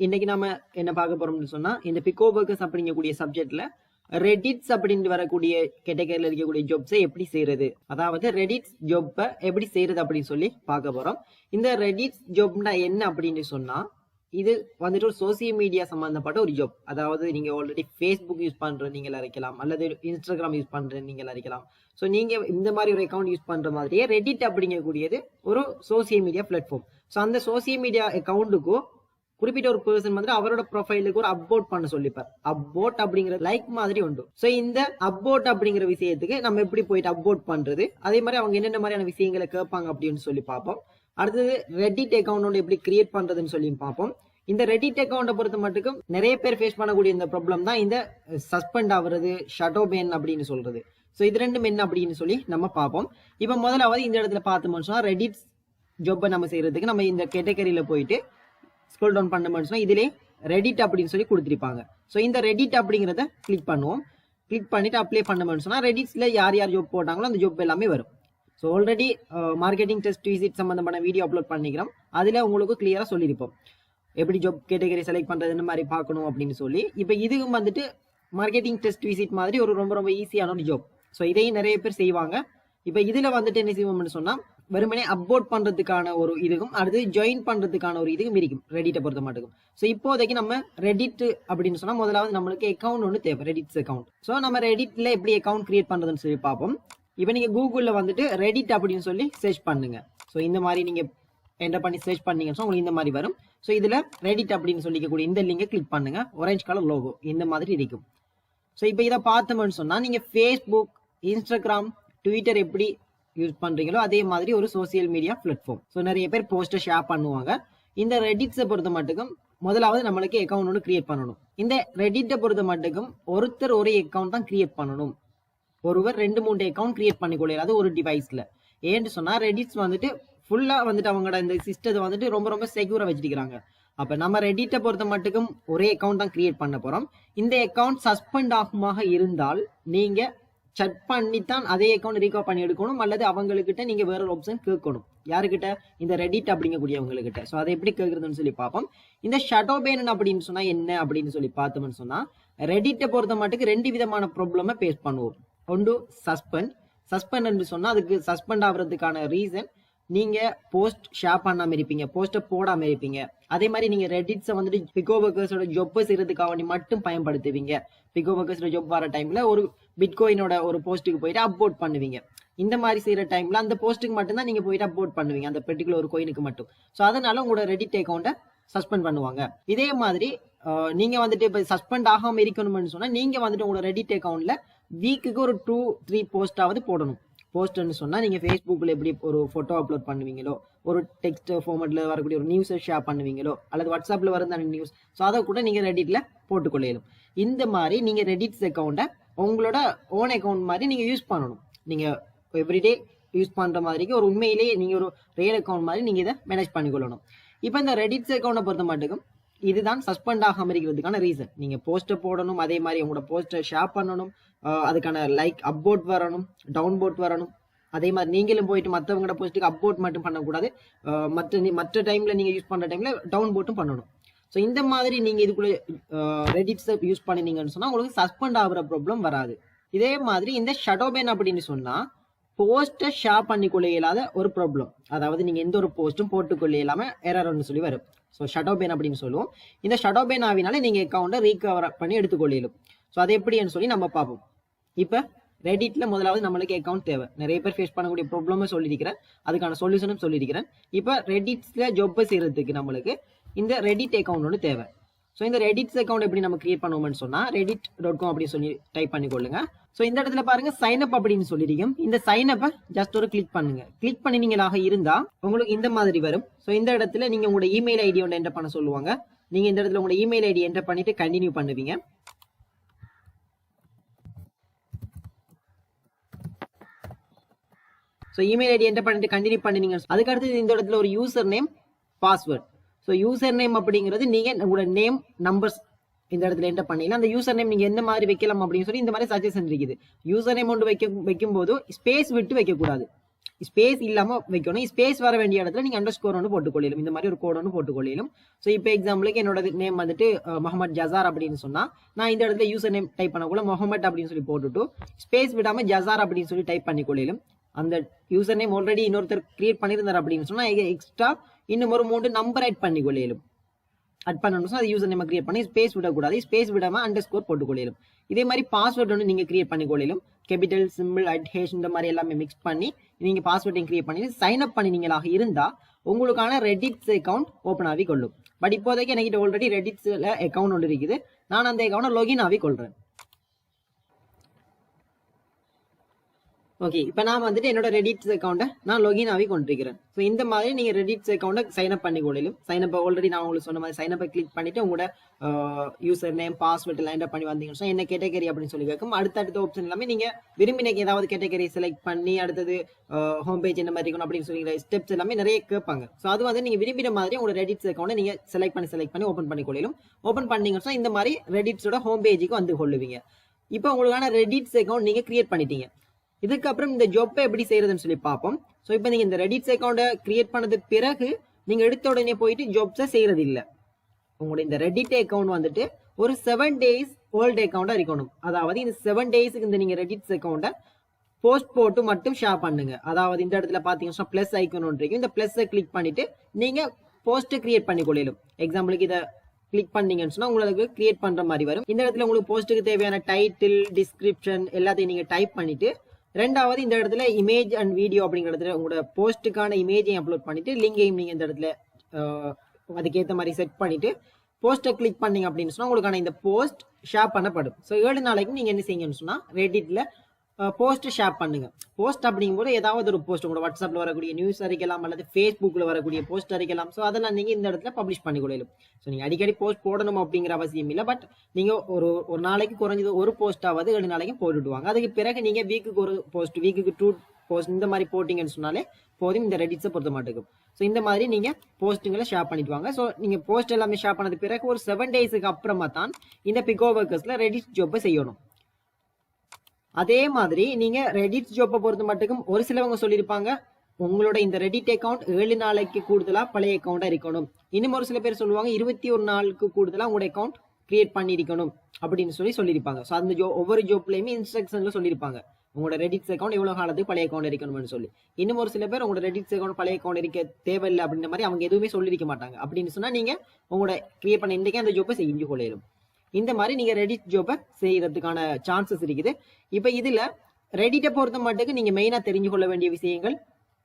இன்னைக்கு நாம என்ன பார்க்க போறோம்னு சொன்னா இந்த பிகோபர்கஸ் அப்படிங்கக்கூடிய சப்ஜெக்ட்ல ரெடிட்ஸ் அப்படின்னு வரக்கூடிய கேட்டகரியில இருக்கக்கூடிய ஜாப்ஸை எப்படி செய்யறது, அதாவது ரெடிட்ஸ் ஜாப்பை எப்படி செய்யறது அப்படின்னு சொல்லி பார்க்க போறோம். இந்த ரெடிட்ஸ் ஜாப்னா என்ன அப்படின்னு சொன்னா, இது வந்துட்டு ஒரு சோசியல் மீடியா சம்பந்தப்பட்ட ஒரு ஜாப். அதாவது நீங்க ஆல்ரெடி ஃபேஸ்புக் யூஸ் பண்ற நீங்களா இருக்கலாம், அல்லது இன்ஸ்டாகிராம் யூஸ் பண்ற நீங்களா இருக்கலாம். ஸோ நீங்க இந்த மாதிரி ஒரு அக்கௌண்ட் யூஸ் பண்ற மாதிரியே ரெடிட் அப்படிங்கக்கூடியது ஒரு சோசியல் மீடியா பிளாட்ஃபார்ம். ஸோ அந்த சோசியல் மீடியா அக்கௌண்ட்டுக்கும் குறிப்பிட்ட ஒரு பர்சன் வந்து அவரோட ப்ரொஃபைலுக்கு ஒரு அப்வோட் பண்ண சொல்லிப்பார். அப்வோட் அப்படிங்கிற லைக் மாதிரி உண்டு. ஸோ இந்த அப்வோட் அப்படிங்கிற விஷயத்துக்கு நம்ம எப்படி போயிட்டு அப்வோட் பண்றது, அதே மாதிரி அவங்க என்னென்ன மாதிரியான விஷயங்களை கேட்பாங்க அப்படின்னு சொல்லி பார்ப்போம். அடுத்தது ரெடிட் அக்கௌண்ட் எப்படி கிரியேட் பண்றதுன்னு சொல்லி பார்ப்போம். இந்த ரெடிட் அக்கௌண்ட்டை பொறுத்த மட்டுக்கும் நிறைய பேர் ஃபேஸ் பண்ணக்கூடிய இந்த ப்ராப்ளம் தான் இந்த சஸ்பெண்ட் ஆகுறது, ஷடோ பேன் அப்படின்னு சொல்றது. ஸோ இது ரெண்டும் என்ன அப்படின்னு சொல்லி நம்ம பார்ப்போம். இப்போ முதலாவது இந்த இடத்துல பார்த்தோம்னு சொன்னா ரெடிட் ஜாப்பை நம்ம செய்யறதுக்கு நம்ம இந்த கேட்டகரியில போயிட்டு ஸ்க்ரோல் டவுன் பண்ணோம்னு சொன்னா இதிலே ரெடிட் அப்படின்னு சொல்லி கொடுத்துருப்பாங்க. ஸோ இந்த ரெடிட் அப்படிங்கிறத கிளிக் பண்ணுவோம். கிளிக் பண்ணிட்டு அப்ளை பண்ணோம்னு சொன்னா ரெடிட்ஸ்ல யார் யார் ஜாப் போட்டாங்களோ அந்த ஜாப் எல்லாமே வரும். So already marketing test visit சம்பந்தமான வீடியோ அப்லோட் பண்ணிக்கிறோம். அதுல உங்களுக்கு கிளியரா சொல்லியிருப்போம் எப்படி ஜாப் கேட்டகரி செலக்ட் பண்றது என்ன மாதிரி பார்க்கணும் அப்படின்னு சொல்லி. இப்போ இதுவும் வந்துட்டு மார்க்கெட்டிங் டெஸ்ட் விசிட் மாதிரி ஒரு ரொம்ப ரொம்ப ஈஸியான ஒரு ஜாப். ஸோ இதையும் நிறைய பேர் செய்வாங்க. இப்போ இதுல வந்துட்டு என்ன செய்வோம்னு சொன்னா வெறுமனே அப்லோட் பண்றதுக்கான ஒரு இதுக்கும் அடுத்து ஜாயின் பண்றதுக்கான ஒரு இதுக்கும் இருக்கும் ரெடிட்டை பொறுத்த மட்டும். ஸோ இப்போதைக்கு நம்ம ரெடிட் அப்படின்னு சொன்னா முதலாவது நம்மளுக்கு அக்கௌண்ட் ஒன்று தேவை, ரெடிட்ஸ் அக்கௌண்ட். ஸோ நம்ம ரெடிட்ல எப்படி அக்கௌண்ட் கிரியேட் பண்றதுன்னு சொல்லி பார்ப்போம். இப்போ நீங்க கூகுள்ல வந்துட்டு ரெடிட் அப்படின்னு சொல்லி சர்ச் பண்ணுங்க. ஸோ இந்த மாதிரி நீங்க என்டர் பண்ணி சர்ச் பண்ணீங்கன்னா உங்களுக்கு இந்த மாதிரி வரும். ஸோ இதுல ரெடிட் அப்படின்னு சொல்லிக்கக்கூடிய இந்த லிங்கை கிளிக் பண்ணுங்க. ஆரஞ்சு கலர் லோகோ இந்த மாதிரி இருக்கும். ஸோ இப்போ இதை பார்த்தோம்னு சொன்னா நீங்க ஃபேஸ்புக், இன்ஸ்டாகிராம், ட்விட்டர் எப்படி யூஸ் பண்றீங்களோ அதே மாதிரி ஒரு சோசியல் மீடியா பிளாட்ஃபார்ம். ஸோ நிறைய பேர் போஸ்டர் ஷேர் பண்ணுவாங்க. இந்த ரெடிட்ஸை பொறுத்த மட்டுக்கும் முதலாவது நம்மளுக்கு அக்கௌண்ட் ஒன்று கிரியேட் பண்ணணும். இந்த ரெடிட்டை பொறுத்த மட்டுக்கும் ஒருத்தர் ஒரு அக்கௌண்ட் தான் கிரியேட் பண்ணணும். ஒருவர் 2-3 அக்கௌண்ட் கிரியேட் பண்ணிக்கொள்ளாது ஒரு டிவைஸ்ல. ஏன்னு சொன்னா ரெடிட்ஸ் வந்துட்டு ஃபுல்லா வந்துட்டு அவங்களோட இந்த சிஸ்டத்தை வந்துட்டு ரொம்ப ரொம்ப செக்யூரா வச்சிருக்காங்க. அப்ப நம்ம ரெடிட்டை பொறுத்த மட்டுக்கும் ஒரே அக்கௌண்ட் தான் கிரியேட் பண்ண போறோம். இந்த அக்கௌண்ட் சஸ்பெண்ட் ஆகுமாக இருந்தால் நீங்க செக் பண்ணித்தான் அதே அக்கௌண்ட் ரீகவர் பண்ணி எடுக்கணும், அல்லது அவங்ககிட்ட நீங்க வேற ஒரு ஆப்ஷன் கேட்கணும். யாருக்கிட்ட? இந்த ரெடிட் அப்படிங்கக்கூடியவங்ககிட்ட. ஸோ அதை எப்படி கேட்கறதுன்னு சொல்லி பார்ப்போம். இந்த ஷடோ பேன் அப்படின்னு சொன்னா என்ன அப்படின்னு சொல்லி பார்த்தோம்னு சொன்னா ரெடிட்டை பொறுத்த மட்டுக்கு 2 விதமான ப்ராப்ளமை பேஸ் பண்ணுவோம். ஒன்று சஸ்பெண்ட் சொன்னா அதுக்கு சஸ்பெண்ட் ஆகுறதுக்கான ரீசன் நீங்க போஸ்ட் ஷேர் பண்ணாம இருப்பீங்க, போஸ்ட்டை போடாம இருப்பீங்க. அதே மாதிரி நீங்க ரெடிட்ஸை வந்துட்டு பிகோபர்கஸோட ஜாப்பை செய்யறதுக்காக மட்டும் பயன்படுத்துவீங்க. பிகோபர்கஸோட ஜாப் வர டைம்ல ஒரு பிட்காயினோட ஒரு போஸ்ட்டுக்கு போயிட்டு அப்லோட் பண்ணுவீங்க. இந்த மாதிரி செய்யற டைம்ல அந்த போஸ்ட்டுக்கு மட்டும் தான் நீங்க போயிட்டு அப்லோட் பண்ணுவீங்க, அந்த பெர்டிகுலர் ஒரு கோயினுக்கு மட்டும். ஸோ அதனால உங்களோட ரெடிட் அக்கௌண்ட்டை சஸ்பெண்ட் பண்ணுவாங்க. இதே மாதிரி நீங்க வந்துட்டு இப்போ சஸ்பெண்ட் ஆகாம இருக்கணும்னு சொன்னா நீங்க வந்துட்டு உங்களோட ரெடிட் அக்கௌண்ட்ல வீக்குக்கு ஒரு 2-3 போஸ்டாவது போடணும். போஸ்ட்னு சொன்னா நீங்க ஃபேஸ்புக்ல எப்படி ஒரு போட்டோ அப்லோட் பண்ணுவீங்களோ, ஒரு டெக்ஸ்ட் ஃபார்மேட்ல வரக்கூடிய ஒரு நியூஸை ஷேர் பண்ணுவீங்களோ, அல்லது வாட்ஸ்அப்ல வர அந்த நியூஸ், ஸோ அதை கூட நீங்க ரெடிட்ல போட்டுக்கொள்ளையிலும். இந்த மாதிரி நீங்க ரெடிட்ஸ் அக்கௌண்ட்டை உங்களோட ஓன் அக்கௌண்ட் மாதிரி நீங்க யூஸ் பண்ணணும். நீங்க எவ்ரிடே யூஸ் பண்ற மாதிரிக்கு ஒரு உண்மையிலேயே நீங்க ஒரு ரியல் அக்கௌண்ட் மாதிரி நீங்க இதை மேனேஜ் பண்ணிக்கொள்ளணும். இப்போ இந்த ரெடிட்ஸ் அக்கௌண்ட்டை பொறுத்த மட்டும் இதுதான் சஸ்பெண்ட் ஆகாம இருக்கிறதுக்கான ரீசன். நீங்க போஸ்ட்டை போடணும், அதே மாதிரி உங்களோட போஸ்ட்டை ஷேர் பண்ணணும், அதுக்கான லைக் அப்வோட் வரணும், டவுன்போட் வரணும். அதே மாதிரி நீங்களும் போயிட்டு மற்றவங்களோட போஸ்ட்டுக்கு அப்வோட் மட்டும் பண்ணக்கூடாது, மற்ற டைம்ல நீங்க யூஸ் பண்ற டைம்ல டவுன்போட்டும் பண்ணணும். ஸோ இந்த மாதிரி நீங்க இதுக்குள்ள ரெடிட்ஸை யூஸ் பண்ணினீங்கன்னு சொன்னா உங்களுக்கு சஸ்பெண்ட் ஆகிற ப்ராப்ளம் வராது. இதே மாதிரி இந்த ஷடோ பேன் அப்படின்னு சொன்னா போஸ்ட்டை ஷேர் பண்ணிக்கொள்ள இயலாத ஒரு ப்ராப்ளம். அதாவது நீங்க எந்த ஒரு போஸ்ட்டும் போட்டுக்கொள்ள இல்லாம எரர்னு சொல்லி வரும். ஸோ ஷடோ பேன் அப்படின்னு சொல்லுவோம். இந்த ஷடோ பேன் ஆவினாலே நீங்க அக்கௌண்ட்டை ரீகவர் பண்ணி எடுத்துக்கொள்ளும். ஸோ அது எப்படின்னு சொல்லி நம்ம பார்ப்போம். இப்போ ரெடிட்ல முதலாவது நம்மளுக்கு அக்கௌண்ட் தேவை. நிறைய பேர் ஃபேஸ் பண்ணக்கூடிய ப்ராப்ளமும் சொல்லியிருக்கிறேன், அதுக்கான சொல்யூஷனும் சொல்லியிருக்கிறேன். இப்போ ரெடிட்ஸ்ல ஜாப்பை செய்யறதுக்கு நம்மளுக்கு இந்த ரெடிட் அக்கௌண்ட் ஒன்று தேவை. ஸோ இந்த ரெடிட்ஸ் அக்கௌண்ட் எப்படி நம்ம கிரியேட் பண்ணுவோம்னு சொன்னா reddit.com அப்படின்னு சொல்லி டைப் பண்ணிக்கொள்ளுங்க. ஸோ இந்த இடத்துல பாருங்க சைன் அப் அப்படின்னு சொல்லிருக்கோம். இந்த சைன் அப்பை ஜஸ்ட் ஒரு கிளிக் பண்ணுங்க. கிளிக் பண்ணினீங்களாக இருந்தா உங்களுக்கு இந்த மாதிரி வரும். ஸோ இந்த இடத்துல நீங்க உங்களோட இமெயில் ஐடி ஒன்று என்டர் பண்ண சொல்லுவாங்க. நீங்க இந்த இடத்துல உங்களோட இமெயில் ஐடி என்டர் பண்ணிட்டு கண்டினியூ பண்ணுவீங்க. ஸோ இமெயில் ஐடி என்டர் பண்ணிட்டு கண்டினியூ பண்ணினீங்க. அதுக்கு அடுத்து இந்த இடத்துல ஒரு user name, password. So user name அப்படிங்கிறது நீங்க உங்களோட நேம், நம்பர்ஸ் இந்த இடத்துல என்டர் பண்ணிக்கலாம். அந்த யூசர் நேம் நீங்க எந்த மாதிரி வைக்கலாம் அப்படின்னு சொல்லி இந்த மாதிரி சஜஷன் இருக்குது. யூசர் நேம் ஒன்று வைக்கும் போது ஸ்பேஸ் விட்டு வைக்கக்கூடாது. ஸ்பேஸ் இல்லாம வைக்கணும். ஸ்பேஸ் வர வேண்டிய இடத்துல நீங்க அண்டர்ஸ்கோர் ஒன்று போட்டுக்கொள்ளும். இந்த மாதிரி ஒரு கோட் ஒன்று போட்டுக்கொள்ளும். ஸோ இப்போ எக்ஸாம்பிளுக்கு என்னோட நேம் வந்துட்டு முகமது ஜசார் அப்படின்னு சொன்னா நான் இந்த இடத்துல யூசர் நேம் டைப் பண்ணக்குள்ள முகமது அப்படின்னு சொல்லி போட்டுட்டு ஸ்பேஸ் விடாம ஜசார் அப்படின்னு சொல்லி டைப் பண்ணிக்கொள்ளும். அந்த யூசர் நேம் ஆல்ரெடி இன்னொருத்தர் கிரியேட் பண்ணியிருந்தார் அப்படின்னு சொன்னா எக்ஸ்ட்ரா இன்னும் ஒரு 3 நம்பர் ஆட் பண்ணிக்கொள்ளும். அட் பண்ணணும். அது யூசர் நேம் கிரியேட் பண்ணி ஸ்பேஸ் விடக்கூடாது. ஸ்பேஸ் விடாம அண்டர்ஸ்கோர் போட்டுக்கொள்ளும். இதே மாதிரி பாஸ்வேர்ட் ஒன்று நீங்க கிரியேட் பண்ணிக்கொள்ளும். கேபிட்டல் சிம்பிள் ஹேஷ் இந்த மாதிரி எல்லாமே மிக்ஸ் பண்ணி நீங்க பாஸ்வேர்டையும் கிரியேட் பண்ணி சைன் அப் பண்ணினீங்களாக இருந்தா உங்களுக்கான ரெடிட்ஸ் அக்கௌண்ட் ஓப்பன் ஆகி கொள்ளும். பட் இப்போதைக்கு என்கிட்ட ஆல்ரெடி ரெடிட்ஸ்ல அக்கௌண்ட் ஒன்று இருக்குது. நான் அந்த அக்கௌண்ட் லாகின் ஆகி கொள்றேன். ஓகே, இப்போ நான் வந்துட்டு என்னோட ரெடிட்ஸ் அக்கௌண்ட்டை நான் லாகின் ஆகி கொண்டிருக்கிறேன். ஸோ இந்த மாதிரி நீங்கள் ரெடிட்ஸ் அக்கௌண்ட்டை சைன் அப் பண்ணி கொள்ளும். சைன் அப் ஆல்ரெடி நான் உங்களுக்கு சொன்ன மாதிரி சைன் அப்பை கிளிக் பண்ணிட்டு உங்களோட user name password line up பண்ணி வந்தீங்கன்னா என்ன கேட்டகரி அப்படின்னு சொல்லி கேட்கும். அடுத்த ஆப்ஷன் எல்லாமே நீங்கள் விரும்பின ஏதாவது கேட்டகரி செலக்ட் பண்ணி அடுத்தது ஹோம் பேஜ் என்ன மாதிரி இருக்கணும் அப்படின்னு சொல்லி ஸ்டெப்ஸ் எல்லாமே நிறைய கேட்பாங்க. ஸோ அது வந்து நீங்கள் விரும்பின மாதிரி உங்களோட ரெடிட்ஸ் அக்கௌண்ட்டை நீங்கள் செலக்ட் பண்ணி ஓப்பன் பண்ணி கொள்ளும். ஓப்பன் பண்ணீங்கன்னா இந்த மாதிரி ரெடிட்ஸோட ஹோம் பேஜுக்கு வந்து கொள்ளுவீங்க. இப்போ உங்களுக்கான ரெடிட்ஸ் அக்கௌண்ட் நீங்கள் கிரியேட் பண்ணிட்டீங்க. இதுக்கப்புறம் இந்த ஜாப்பை எப்படி செய்யறதுன்னு சொல்லி பார்ப்போம். ஸோ இப்போ நீங்க இந்த ரெடிட்ஸ் அக்கௌண்ட்டை கிரியேட் பண்ணது பிறகு நீங்க எடுத்த உடனே போயிட்டு ஜாப்ஸை செய்யறது இல்லை. உங்களுடைய இந்த ரெடிட் அக்கௌண்ட் வந்துட்டு ஒரு 7 days ஓல்டு அக்கௌண்டா இருக்கணும். அதாவது இந்த 7 daysக்கு இந்த நீங்க ரெடிட்ஸ் அக்கௌண்ட்டை போஸ்ட் போட்டு மட்டும் ஷேர் பண்ணுங்க. அதாவது இந்த இடத்துல பாத்தீங்கன்னா பிளஸ் ஐக்கன் ஒன்று இருக்கும். இந்த பிளஸ் கிளிக் பண்ணிட்டு நீங்க போஸ்ட் கிரியேட் பண்ணி கொள்ளும். எக்ஸாம்பிளுக்கு இதை கிளிக் பண்ணீங்கன்னு சொன்னா உங்களுக்கு கிரியேட் பண்ற மாதிரி வரும். இந்த இடத்துல உங்களுக்கு போஸ்ட்டுக்கு தேவையான டைட்டில் டிஸ்கிரிப்ஷன் எல்லாத்தையும் நீங்க டைப் பண்ணிட்டு ரெண்டாவது இந்த இடத்துல இமேஜ் அண்ட் வீடியோ அப்படிங்கிற இடத்துல உங்களோட போஸ்ட்டுக்கான இமேஜையும் அப்லோட் பண்ணிட்டு லிங்கையும் நீங்க இந்த இடத்துல அதுக்கேற்ற மாதிரி செட் பண்ணிட்டு போஸ்ட்டை கிளிக் பண்ணீங்க அப்படின்னு சொன்னா உங்களுக்கான இந்த போஸ்ட் ஷேர் பண்ணப்படும். ஸோ 7 நாளைக்கு நீங்க என்ன செய்யுங்கன்னு சொன்னா ரெடிட்ல போஸ்ட் ஷேர் பண்ணுங்க. போஸ்ட் அப்படிங்கும்போது ஏதாவது ஒரு போஸ்ட் உங்களோட வாட்ஸ்அப்ல வரக்கூடிய நியூஸ் அறிக்கலாம் அல்லது ஃபேஸ்புக்ல வரக்கூடிய போஸ்ட் அறிக்கலாம். ஸோ அதெல்லாம் நீங்க இந்த இடத்துல பப்ளிஷ் பண்ணி கொள்ளும். ஸோ நீங்க அடிக்கடி போஸ்ட் போடணும் அப்படிங்கிற அவசியம் இல்லை. பட் நீங்க ஒரு நாளைக்கு குறைஞ்சது ஒரு போஸ்டாவது 7 நாளைக்கு போட்டுடுவாங்க. அதுக்கு பிறகு நீங்க வீக்குக்கு ஒரு போஸ்ட் வீக்குக்கு 2 போஸ்ட் இந்த மாதிரி போட்டீங்கன்னு சொன்னாலே போதும் இந்த ரெடிட்ஸை பொறுத்த மாட்டேங்கும். ஸோ இந்த மாதிரி நீங்க போஸ்ட்டுங்களை ஷேர் பண்ணிட்டு வாங்க. ஸோ நீங்க போஸ்ட் எல்லாமே ஷேர் பண்ணது பிறகு ஒரு 7 daysக்கு அப்புறமா தான் இந்த பிகோ ஒர்க்கர்ஸ்ல ரெடிட் ஜாப்பை செய்யணும். அதே மாதிரி நீங்க ரெடிட் ஜாப்பை பொறுத்த மட்டும் ஒரு சிலவங்க சொல்லியிருப்பாங்க உங்களோட இந்த ரெடிட் அக்கௌண்ட் 7 நாளைக்கு கூடுதலா பழைய அக்கௌண்டா இருக்கணும். இன்னும் ஒரு சில பேர் சொல்லுவாங்க 21 நாளுக்கு கூடுதலா உங்களோட அக்கௌண்ட் கிரியேட் பண்ணிருக்கணும் அப்படின்னு சொல்லியிருப்பாங்க. ஸோ அந்த ஒவ்வொரு ஜாப்லயுமே இன்ஸ்ட்ரக்ஷன்ல சொல்லியிருப்பாங்க உங்களோட ரெடிட்ஸ் அக்கௌண்ட் எவ்வளவு காலத்துக்கு பழைய அக்கௌண்ட் இருக்கணும்னு சொல்லி. இன்னும் ஒரு சில பேர் உங்களோட ரெடிட்ஸ் அக்கௌண்ட் பழைய அக்கௌண்ட் இருக்க தேவையில்லை அப்படின்ற மாதிரி அவங்க எதுவுமே சொல்லியிருக்க மாட்டாங்க. அப்படின்னு சொன்னா நீங்க உங்களோட கிரியேட் பண்ண இன்றைக்கே அந்த ஜாப்பை செஞ்சு கொள்ளும். இந்த மாதிரி நீங்க ரெடிட் ஜாப்பை செய்யறதுக்கான சான்சஸ் இருக்குது. இப்ப இதுல ரெடிட்டை பொறுத்த மட்டுக்கு நீங்க மெயினா தெரிஞ்சு கொள்ள வேண்டிய விஷயங்கள்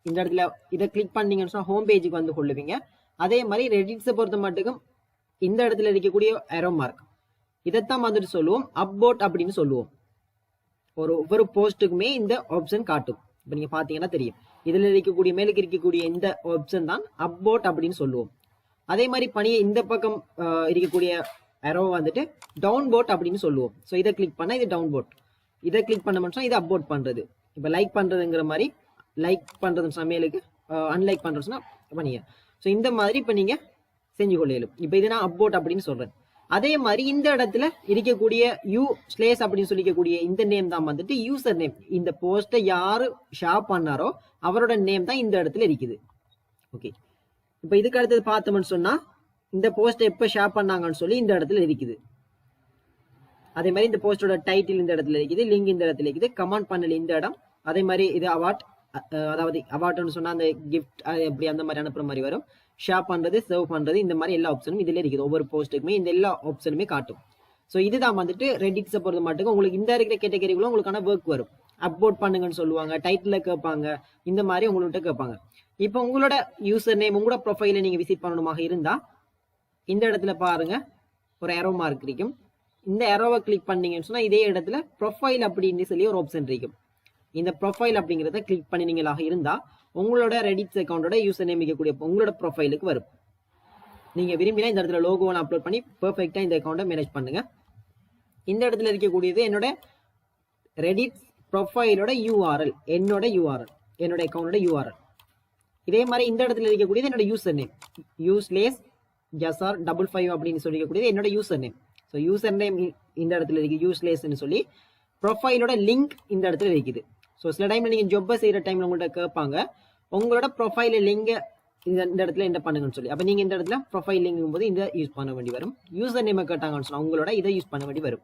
இந்த இடத்துல இதை கிளிக் பண்ணீங்கன்னு சொன்னா ஹோம் பேஜுக்கு வந்து கொள்ளுவீங்க. அதே மாதிரி ரெடிட்ஸை பொறுத்த மட்டுக்கும் இந்த இடத்துல இருக்கக்கூடிய ஏரோ மார்க் இதைத்தான் வந்துட்டு சொல்லுவோம் அப்வோட் அப்படின்னு சொல்லுவோம். ஒவ்வொரு போஸ்ட்டுக்குமே இந்த ஆப்ஷன் காட்டும். இப்ப நீங்க பாத்தீங்கன்னா தெரியும் இதுல இருக்கக்கூடிய மேலுக்கு இருக்கக்கூடிய இந்த ஆப்ஷன் தான் அப்வோட் அப்படின்னு சொல்லுவோம். அதே மாதிரி பணியை இந்த பக்கம் இருக்கக்கூடிய அரோ வந்துட்டு டவுன் போட் அப்படின்னு சொல்லுவோம். ஸோ இதை கிளிக் பண்ணா இது டவுன் போட், இதை கிளிக் பண்ண இது அப்வோட் பண்றது. இப்போ லைக் பண்றதுங்கிற மாதிரி லைக் பண்றது சமையலுக்கு அன்லைக் பண்றதுன்னா பண்ணிங்க. ஸோ இந்த மாதிரி இப்போ நீங்க செஞ்சு கொள்ளையிலும். இப்போ இது நான் அப்வோட் அப்படின்னு சொல்றேன். அதே மாதிரி இந்த இடத்துல இருக்கக்கூடிய யூ ஸ்லேஸ் அப்படின்னு சொல்லிக்கக்கூடிய இந்த நேம் தான் வந்துட்டு யூசர் நேம். இந்த போஸ்ட்டை யாரு ஷேர் பண்ணாரோ அவரோட நேம் தான் இந்த இடத்துல இருக்குது. ஓகே, இப்போ இதுக்கு அடுத்தது பார்த்தோம்னு சொன்னா இந்த போஸ்ட்டை எப்போ ஷேர் பண்ணாங்கன்னு சொல்லி இந்த இடத்துல இருக்குது. அதே மாதிரி இந்த போஸ்டோட டைட்டில் இந்த இடத்துல இருக்குது, லிங்க் இந்த இடத்துல இருக்குது, கமெண்ட் பண்ணல இந்த இடம். அதே மாதிரி இது அவார்ட், அதாவது அவார்ட்னு சொன்னா அந்த கிஃப்ட் எப்படி அந்த மாதிரி அனுப்புற மாதிரி வரும். ஷேர் பண்றது, சர்வ் பண்றது, இந்த மாதிரி எல்லா ஆப்ஷனும் இதுல இருக்குது. ஒவ்வொரு போஸ்ட்டுக்குமே இந்த எல்லா ஆப்ஷனுமே காட்டும். ஸோ இதுதான் வந்துட்டு ரெடிட்ஸை பொறுத்த மட்டும் உங்களுக்கு இந்த இருக்கிற கேட்டகரிக்குள்ள உங்களுக்கான ஒர்க் வரும். அப்லோட் பண்ணுங்கன்னு சொல்லுவாங்க, டைட்டில் கேட்பாங்க, இந்த மாதிரி உங்கள்கிட்ட கேட்பாங்க. இப்போ உங்களோட யூசர் நேம் உங்களோட ப்ரொஃபைலை நீங்க விசிட் பண்ணணுமாக இருந்தா இந்த இடத்துல பாருங்க ஒரு ஏரோ மார்க் இருக்கும். இந்த ஏரோவை கிளிக் பண்ணீங்கன்னு சொன்னா இதே இடத்துல ப்ரொஃபைல் அப்படின்னு சொல்லி ஒரு ஆப்ஷன் இருக்கும். இந்த ப்ரொஃபைல் அப்படிங்கிறத கிளிக் பண்ணினீங்களாக இருந்தா உங்களோட ரெடிட்ஸ் அக்கௌண்டோட யூசர் நேம் இருக்கக்கூடிய உங்களோட ப்ரொஃபைலுக்கு வரும். நீங்க விரும்பினா இந்த இடத்துல லோகோவை அப்லோட் பண்ணி பெர்ஃபெக்டா இந்த அக்கௌண்ட்டை மேனேஜ் பண்ணுங்க. இந்த இடத்துல இருக்கக்கூடியது என்னோட ரெடிட் ப்ரொஃபைலோட யூஆர்எல், என்னோட அக்கௌண்டோட யூஆர்எல். இதே மாதிரி இந்த இடத்துல இருக்கக்கூடியது என்னோட யூசர் நேம் யூஸ்லேஸ் ஜசார் 55 அப்படின்னு சொல்லிக்கக்கூடியது என்னோட user name. So user name இந்த இடத்துல இருக்கு யூஸ்லேஸ்ன்னு சொல்லி ப்ரொஃபைலோட லிங்க் இந்த இடத்துல இருக்குது. ஸோ சில டைம்ல நீங்க ஜொப்பை செய்யற டைம்ல உங்கள்கிட்ட கேட்பாங்க உங்களோட ப்ரொஃபைல லிங்க இந்த இடத்துல என்ன பண்ணுங்கன்னு சொல்லி. அப்ப நீங்க இந்த இடத்துல ப்ரொஃபைல் லிங்கும் போது இந்த யூஸ் பண்ண வேண்டி வரும். யூசர் நேம் கேட்டாங்கன்னு சொன்னா உங்களோட இதை யூஸ் பண்ண வேண்டி வரும்.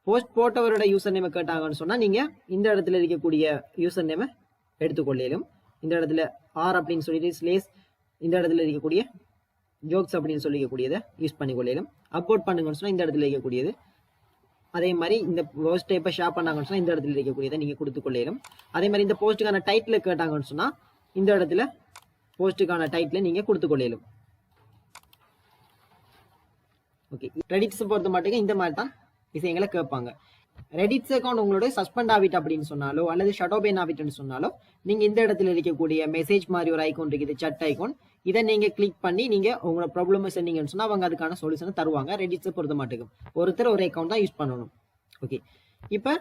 போஸ்ட் போட்டவரோட யூசர் நேம் கேட்டாங்கன்னு சொன்னா நீங்க இந்த இடத்துல இருக்கக்கூடிய யூசர் நேமை எடுத்துக்கொள்ளும். இந்த இடத்துல ஆர் அப்படின்னு சொல்லிட்டு ஸ்லேஸ் இந்த இடத்துல இருக்கக்கூடிய ஜோக்ஸ் அப்படின்னு சொல்லிக்கக்கூடியதை யூஸ் பண்ணிக்கொள்ளும். அப்லோட் பண்ணுங்கன்னு சொன்னா இந்த இடத்துல இருக்கக்கூடியது. அதே மாதிரி இந்த போஸ்ட்டை இப்போ ஷேர் பண்ணாங்கன்னு சொன்னா இந்த இடத்துல இருக்கக்கூடியதை நீங்க கொடுத்துக்கொள்ளும். அதே மாதிரி இந்த போஸ்ட்டுக்கான டைட்டில் கேட்டாங்கன்னு சொன்னா இந்த இடத்துல போஸ்ட்டுக்கான டைட்டில் நீங்க கொடுத்துக்கொள்ளும். ஓகே, ரெடிட்ஸ் பொறுத்த மாட்டேங்க இந்த மாதிரி தான் விஷயங்களை கேட்பாங்க. ரெடிட்ஸ் அக்கௌண்ட் உங்களோட சஸ்பெண்ட் ஆகிட்டு அப்படின்னு சொன்னாலோ அல்லது ஷடோ பேன் ஆகிட்டுன்னு சொன்னாலோ நீங்க இந்த இடத்துல இருக்கக்கூடிய மெசேஜ் மாதிரி ஒரு ஐக்கோன் இருக்குது, சட் ஐக்கோன். இதை நீங்க கிளிக் பண்ணி நீங்க உங்களோட ப்ராப்ளம் சொன்னீங்கன்னு சொன்னா அவங்க அதுக்கான சொல்யூஷனை தருவாங்க. ரெடிட்ஸை பொறுத்த மாட்டேங்கும் ஒருத்தர் ஒரு அக்கௌண்ட் தான் யூஸ் பண்ணணும். ஓகே, இப்போ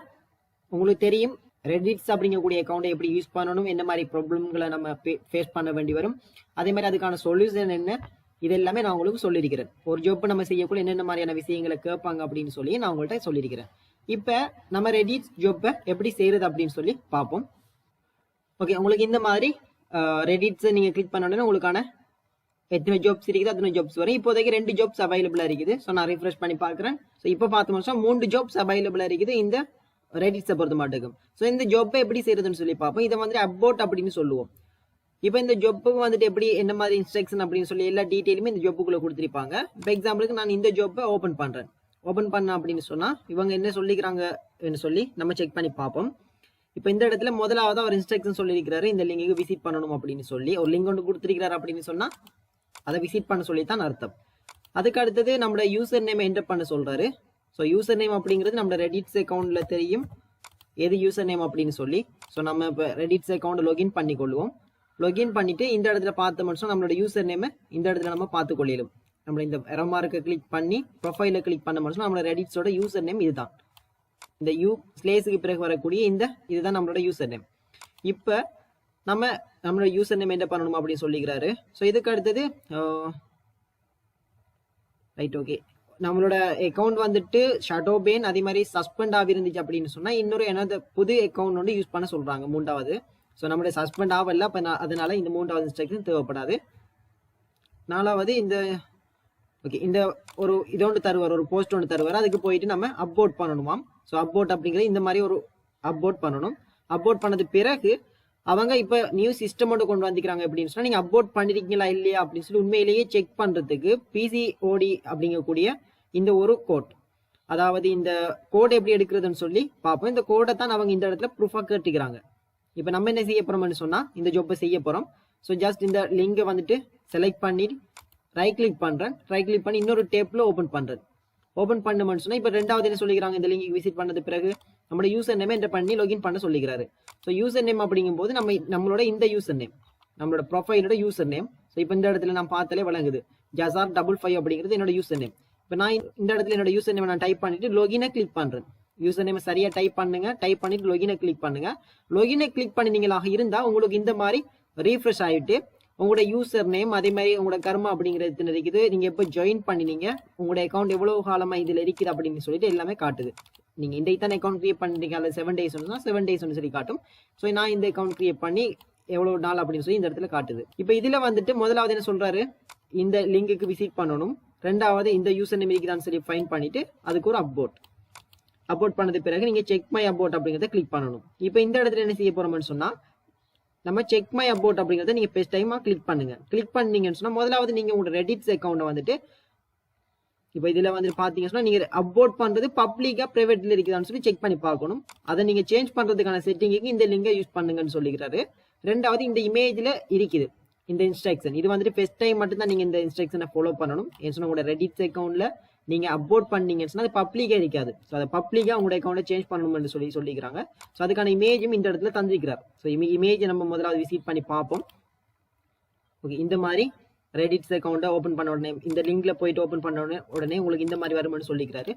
உங்களுக்கு தெரியும் ரெடிட்ஸ் அப்படிங்கக்கூடிய அக்கௌண்ட்டை எப்படி யூஸ் பண்ணணும், என்ன மாதிரி ப்ராப்ளம்களை நம்ம ஃபேஸ் பண்ண வேண்டி வரும், அதே மாதிரி அதுக்கான சொல்யூஷன் என்ன, இது எல்லாமே நான் உங்களுக்கு சொல்லியிருக்கிறேன். ஒரு ஜாப் நம்ம செய்யக்குள்ள என்னென்ன மாதிரியான விஷயங்களை கேட்பாங்க அப்படின்னு சொல்லி நான் உங்கள்கிட்ட சொல்லியிருக்கிறேன். இப்போ நம்ம ரெடிட்ஸ் ஜாப்பை எப்படி செய்யறது அப்படின்னு சொல்லி பார்ப்போம். ஓகே, உங்களுக்கு இந்த மாதிரி ரெடிட்ஸை நீங்கள் கிளிக் பண்ணோன்னா உங்களுக்கான எத்தனை ஜாப்ஸ் இருக்குது அத்தனை ஜாப்ஸ் வரும். இப்போதைக்கு 2 ஜாப்ஸ் அவைலபிளாக இருக்குது. ஸோ நான் ரிஃப்ரெஷ் பண்ணி பார்க்குறேன். ஸோ இப்போ பார்த்தோம்னா 3 ஜாப்ஸ் அவைலபிளாக இருக்குது இந்த ரெடிட்ஸை பொறுத்த மாட்டேங்கும். ஸோ இந்த ஜாப்பை எப்படி செய்யறதுன்னு சொல்லி பார்ப்போம். இதை வந்து அபோட் அப்படின்னு சொல்லுவோம். இப்போ இந்த ஜாப்புக்கு வந்துட்டு எப்படி என்ன மாதிரி இன்ஸ்ட்ரக்ஷன் அப்படின்னு சொல்லி எல்லா டீட்டெயிலுமே இந்த ஜாப்புக்குள்ள கொடுத்துருப்பாங்க. இப்போ எக்ஸாம்பிளுக்கு நான் இந்த ஜாப்பை ஓப்பன் பண்றேன். ஓப்பன் பண்ண அப்படின்னு சொன்னா இவங்க என்ன சொல்லிக்கிறாங்கன்னு சொல்லி நம்ம செக் பண்ணி பார்ப்போம். இப்போ இந்த இடத்துல முதலாவது ஒரு இன்ஸ்ட்ரக்ஷன் சொல்லியிருக்கிறாரு, இந்த லிங்க்கு விசிட் பண்ணணும் அப்படின்னு சொல்லி ஒரு லிங்க் ஒன்று கொடுத்துருக்கிறாரு அப்படின்னு சொன்னா அதை விசிட் பண்ண சொல்லி தான் அர்த்தம். அதுக்கு அடுத்தது நம்மளோட யூசர் நேம் என்டர் பண்ண சொல்றாரு. ஸோ யூசர் நேம் அப்படிங்கிறது நம்ம ரெடிட்ஸ் அக்கௌண்ட்ல தெரியும் எது யூசர் நேம் அப்படின்னு சொல்லி. ஸோ நம்ம இப்போ ரெடிட்ஸ் அக்கௌண்ட் லொகின் பண்ணிக்கொள்வோம். லொகின் பண்ணிட்டு இந்த இடத்துல பார்த்த மட்டும் நம்மளோட யூசர் நேமை இந்த இடத்துல நம்ம பார்த்துக்கொள்ளும். நம்ம இந்த எரமார்க்கை கிளிக் பண்ணி ப்ரொஃபைல கிளிக் பண்ண மட்டும் நம்மளோட ரெடிட்ஸோட யூசர் நேம் இதுதான். இந்த ஸ்லேஸுக்கு பிறகு வரக்கூடிய இதுதான் நம்மளோட யூசர் நேம். இப்போ நம்மளோட யூசர் நேம் என்ன பண்ணணும் அப்படின்னு சொல்லிக்கிறாரு. ஸோ இதுக்கு அடுத்தது ரைட். ஓகே, நம்மளோட அக்கௌண்ட் வந்துட்டு ஷடோ பேன் அதே மாதிரி சஸ்பெண்ட் ஆகிருந்துச்சு அப்படின்னு சொன்னா இன்னொரு என்னது புது அக்கௌண்ட் வந்து யூஸ் பண்ண சொல்றாங்க 3வது. ஸோ நம்மளுடைய சஸ்பெண்ட் ஆகல, அப்போ அதனால இந்த 3வது இன்ஸ்ட்ரக்ஷன் தேவைப்படாது. 4வது இந்த ஒரு இதொன்று தருவார், ஒரு போஸ்ட் ஒன்று தருவார். அதுக்கு போயிட்டு நம்ம அப்லோட் பண்ணணுமாம். ஸோ அப்லோட் அப்படிங்கிறது இந்த மாதிரி ஒரு அப்லோட் பண்ணணும். அப்லோட் பண்ணது பிறகு அவங்க இப்போ நியூ சிஸ்டமோட கொண்டு வந்துக்கிறாங்க அப்படின்னு சொன்னா நீங்க அப்லோட் பண்ணிருக்கீங்களா இல்லையா அப்படின்னு சொல்லி உண்மையிலேயே செக் பண்றதுக்கு பிசிஓடி அப்படிங்கக்கூடிய இந்த ஒரு கோட், அதாவது இந்த கோட் எப்படி எடுக்கிறதுன்னு சொல்லி பார்ப்போம். இந்த கோடை தான் அவங்க இந்த இடத்துல ப்ரூஃபா கேட்டுக்கிறாங்க. இப்போ நம்ம என்ன செய்ய போறோம்னு சொன்னா இந்த ஜாப்பை செய்ய போறோம். ஸோ ஜஸ்ட் இந்த லிங்கை வந்துட்டு செலக்ட் பண்ணி ரைட் கிளிக் பண்றேன். ரைட் கிளிக் பண்ணி இன்னொரு டேப்ல ஓப்பன் பண்றேன். ஓப்பன் பண்ணணும்னு சொன்னா இப்போ 2வது என்ன சொல்லிக்கிறாங்க, இந்த லிங்க் விசிட் பண்ணது பிறகு நம்மளோட யூசர் நேம் என்டர் பண்ணி லொகின் பண்ண சொல்லிக்கிறாரு. ஸோ யூசர் நேம் அப்படிங்கும் போது நம்மளோட இந்த யூசர் நேம் நம்மளோட ப்ரொஃபைலோட யூசர் நேம். ஸோ இப்போ இந்த இடத்துல நான் பார்த்தாலே வழங்குது ஜசார் 55 அப்படிங்கிறது என்னோட யூசர் நேம். இப்போ நான் இந்த இடத்துல என்னோட யூசர் நேம் நான் டைப் பண்ணிட்டு லொகினை கிளிக் பண்றேன். யூசர் நேம் சரியா டைப் பண்ணுங்க. டைப் பண்ணிட்டு லொகினை கிளிக் பண்ணுங்க. லொகினை கிளிக் பண்ணினீங்களாக இருந்தா உங்களுக்கு இந்த மாதிரி ரீஃப்ரெஷ் ஆகிட்டு உங்களோட யூசர் நேம் அதே மாதிரி உங்களோட கர்மா அப்படிங்கிறது இருக்குது. நீங்க எப்போ ஜாயின் பண்ணினீங்க, உங்களோட அக்கௌண்ட் எவ்வளவு காலமா இதுல இருக்குது அப்படின்னு சொல்லிட்டு எல்லாமே காட்டுது. நீங்க இந்த இத்தனை அக்கௌண்ட் கிரியேட் பண்ணிட்டீங்க அல்லது 7 days 7 days சொல்லி காட்டும். ஸோ நான் இந்த அக்கௌண்ட் கிரியேட் பண்ணி எவ்வளவு நாள் அப்படின்னு சொல்லி இந்த இடத்துல காட்டுது. இப்போ இதுல வந்துட்டு முதலாவது என்ன சொல்றாரு, இந்த லிங்குக்கு விசிட் பண்ணணும். 2வது இந்த யூசர் நேம் இருக்குதான்னு சொல்லி ஃபைன் பண்ணிட்டு அதுக்கு ஒரு அப்லோட் பண்ணது பிறகு நீங்க செக் மை அப்லோட் அப்படிங்கிறத கிளிக் பண்ணணும். இப்போ இந்த இடத்துல என்ன செய்ய போறோம்னு சொன்னா நம்ம செக் மை அப்லோட் அப்படிங்கிறத நீங்க பெஸ்ட் டைமா கிளிக் பண்ணுங்க. கிளிக் பண்ணீங்கன்னு சொன்னா முதலாவது நீங்க உங்களோட ரெடிட்ஸ் அக்கௌண்ட் வந்துட்டு இப்போ இதுல வந்து பாத்தீங்கன்னா சொன்னா நீங்க அப்லோட் பண்றது பப்ளிக்கா பிரைவேட்ல இருக்குதான்னு சொல்லி செக் பண்ணி பார்க்கணும். அதை நீங்க சேஞ்ச் பண்றதுக்கான செட்டிங்க்கு இந்த லிங்கை யூஸ் பண்ணுங்கன்னு சொல்லிக்கிறாரு. 2வது இந்த இமேஜ்ல இருக்குது இந்த இன்ஸ்ட்ரக்ஷன். இது வந்துட்டு ஃபர்ஸ்ட் டைம் மட்டும் தான் நீங்க இந்த இன்ஸ்ட்ரக்ஷனை ஃபாலோ பண்ணணும். ஏன்னு சொன்னா உங்களோட ரெடிட்ஸ் அக்கௌண்ட்ல நீங்க அப்லோட் பண்ணீங்கன்னு சொன்னா அது பப்ளிக்கா இருக்காது. ஸோ அதை பப்ளிக்கா உங்களோட அக்கௌண்ட்டை சேஞ்ச் பண்ணணும்னு சொல்லிக்கிறாங்க. ஸோ அதுக்கான இமேஜும் இந்த இடத்துல தந்திருக்கிறார். ஸோ இமேஜை நம்ம முதலாவது விசிட் பண்ணி பார்ப்போம். ஓகே, இந்த மாதிரி ரெடிட்ஸ் அக்கௌண்ட்டை ஓப்பன் பண்ண உடனே இந்த லிங்க்ல போயிட்டு ஓப்பன் பண்ண உடனே உங்களுக்கு இந்த மாதிரி வரும்னு சொல்லிக்கிறாரு.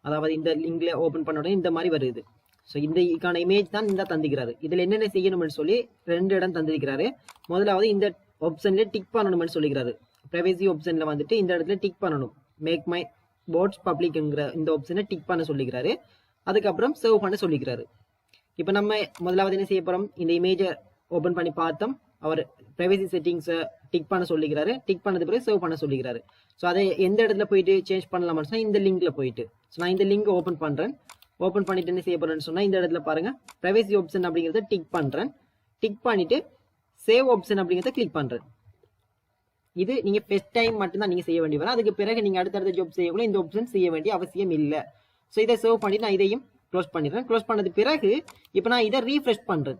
அதாவது இந்த லிங்க்ல ஓப்பன் பண்ண உடனே இந்த மாதிரி வருது. ஸோ இதுக்கான இமேஜ் தான் இந்த தந்திக்கிறாரு. இதுல என்னென்ன செய்யணும்னு சொல்லி 2 இடம் தந்திருக்கிறாரு. முதலாவது இந்த ஆப்ஷன்ல டிக் பண்ணணும்னு சொல்லிக்கிறாரு. பிரைவசி ஆப்ஷன்ல வந்துட்டு இந்த இடத்துல டிக் பண்ணணும். மேக் மை போர்ட்ஸ் பப்ளிக்ங்கிற இந்த ஆப்ஷனை டிக் பண்ண சொல்லிக்கிறாரு. அதுக்கப்புறம் சேவ் பண்ண சொல்லிக்கிறாரு. இப்போ நம்ம முதலாவது என்ன செய்ய போறோம், இந்த இமேஜை ஓபன் பண்ணி பார்த்தோம். அவர் பிரைவசி செட்டிங்ஸை டிக் பண்ண சொல்லிக்கிறாரு. டிக் பண்ணது பிறகு சேவ் பண்ண சொல்லிக்கிறாரு. ஸோ அதை எந்த இடத்துல போயிட்டு சேஞ்ச் பண்ணலாம்னு சொன்னா இந்த லிங்க்ல போயிட்டு, ஸோ நான் இந்த லிங்க் ஓபன் பண்றேன். ஓபன் பண்ணிட்டு என்ன செய்ய போறேன்னு சொன்னா இந்த இடத்துல பாருங்க பிரைவசி ஆப்ஷன் அப்படிங்கறத டிக் பண்றேன். டிக் பண்ணிட்டு சேவ் ஆப்ஷன் அப்படிங்கறத கிளிக் பண்றேன். இது நீங்க ஃபர்ஸ்ட் டைம் மட்டும் தான் நீங்க செய்ய வேண்டி வரும். அதுக்கு பிறகு நீங்க அடுத்தடுத்த ஜாப் செய்யக்கூட இந்த ஆப்ஷன் செய்ய வேண்டிய அவசியம் இல்லை. ஸோ இதை சேவ் பண்ணிட்டு நான் இதையும் க்ளோஸ் பண்ணிடுறேன். க்ளோஸ் பண்ணது பிறகு இப்போ நான் இதை ரீஃப்ரெஷ் பண்றேன்.